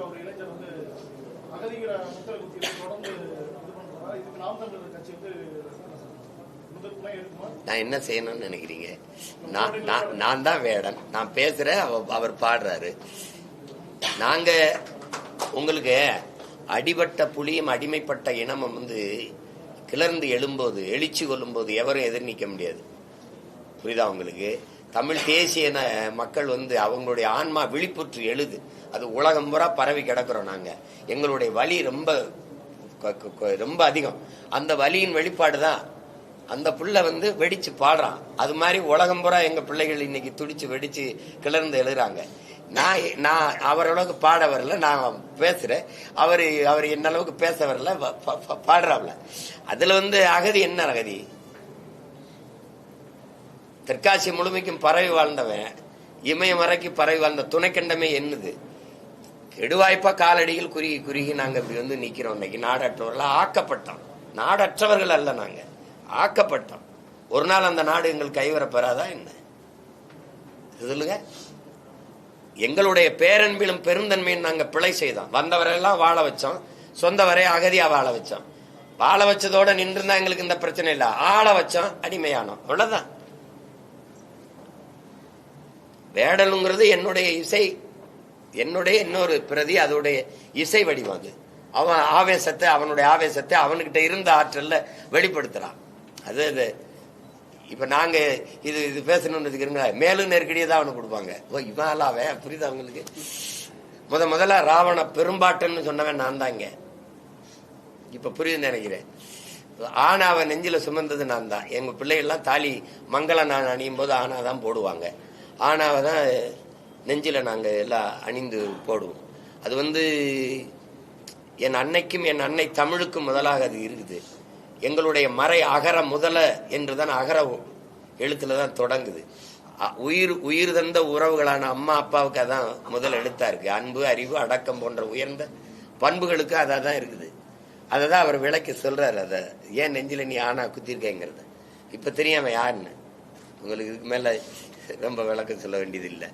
ஒரு இளைஞர் வந்து அகதிகிற முத்திரை குத்தி தொடர்ந்து இது பண்றதா இதுக்கு நாம் தமிழர் கட்சி வந்து நான் என்ன செய்யணும்னு நினைக்கிறீங்க? நான் தான் வேடன், நான் பேசுறேன், அவர் பாடுறாரு. நாங்க உங்களுக்கு அடிபட்ட புலியும் அடிமைப்பட்ட இனமும் வந்து கிளர்ந்து எழும்போது எழுச்சி கொள்ளும் போது எவரும் எதிர் நிற்க முடியாது. புரியுதா உங்களுக்கு? தமிழ் தேசிய மக்கள் வந்து அவங்களுடைய ஆன்மா விழிப்புற்று எழுது. அது உலகம் பூரா பரவி கிடக்குறோம். நாங்க எங்களுடைய வலி ரொம்ப ரொம்ப அதிகம். அந்த வலியின் வெளிப்பாடுதான் அந்த புள்ள வந்து வெடிச்சு பாடுறான். அது மாதிரி உலகம் பூரா எங்க பிள்ளைகள் இன்னைக்கு துடிச்சு வெடிச்சு கிளர்ந்து எழுதுறாங்க. நான் அவரளவுக்கு பாட வரல, நான் பேசுறேன். அவர் என்ன அளவுக்கு பேச வரல, பாடுறாப்ல. அதுல வந்து அகதி என்ன அகதி? தெற்காசி முழுமைக்கும் பறவை வாழ்ந்தவன், இமயம் வரைக்கும் பறவை வாழ்ந்த துணைக்கண்டமே என்னது? கெடுவாய்ப்பா காலடியில் குறுகி குறுகி நாங்க இப்படி வந்து நிக்கிறோம். இன்னைக்கு நாடற்றவர்கள் ஆக்கப்பட்டோம். நாடற்றவர்கள் அல்ல, நாங்க ஆக்கப்பட்டோம். ஒரு நாள் அந்த நாடு எங்கள் கைவரப்பெறாதா என்ன? சொல்லுங்க. எங்களுடைய பேரன்பிலும் பெருந்தன்மையும் நாங்க பிழை செய்தோம். வந்தவரெல்லாம் வாழ வச்சோம், சொந்த வரை அகதியா வாழ வச்சோம். வாழ வச்சதோட நின்றுந்தா எங்களுக்கு இந்த பிரச்சனை இல்ல. ஆள வச்சோம், அடிமையானோம், அவ்வளவுதான். வேடலுங்கிறது என்னுடைய இசை, என்னுடைய இன்னொரு பிரதி, அதோடைய இசை வடிவம். அது அவன் ஆவேசத்தை, அவனுடைய ஆவேசத்தை அவன்கிட்ட இருந்த ஆற்றல்ல வெளிப்படுத்துறான். அது இப்ப நாங்க இது பேசணும்னு வச்சுக்கிறோங்க, மேலும் நெருக்கடியை தான் அவனுக்கு கொடுப்பாங்க. ஓ இவன் அவன், புரியுது அவங்களுக்கு? முதல்ல ராவண பெரும்பாட்டன்னு சொன்னவன் நான் தாங்க. இப்ப புரியுதுன்னு நினைக்கிறேன். ஆனாவை நெஞ்சில சுமந்தது நான் தான். எங்க பிள்ளைகள்லாம் தாலி மங்கள நான் அணியும் போது ஆனாதான் போடுவாங்க. ஆனாவை தான் நெஞ்சில நாங்க எல்லாம் அணிந்து போடுவோம். அது வந்து என் அன்னைக்கும் என் அன்னை தமிழுக்கும் முதலாக அது இருக்குது. எங்களுடைய மறை அகர முதல என்றுதான் அகர எழுத்துலதான் தொடங்குது. உயிர் தந்த உறவுகளான அம்மா அப்பாவுக்கு அதான் முதல் எழுத்தா இருக்கு. அன்பு, அறிவு, அடக்கம் போன்ற உயர்ந்த பண்புகளுக்கு அதான் இருக்குது. அததான் அவர் விளக்கி சொல்றாரு. அத ஏன் நெஞ்சில நீ ஆனா குத்திருக்கேங்கிறத இப்ப தெரியாம யாருன்னு உங்களுக்கு இதுக்கு மேல ரொம்ப விளக்கம் சொல்ல வேண்டியது இல்லை.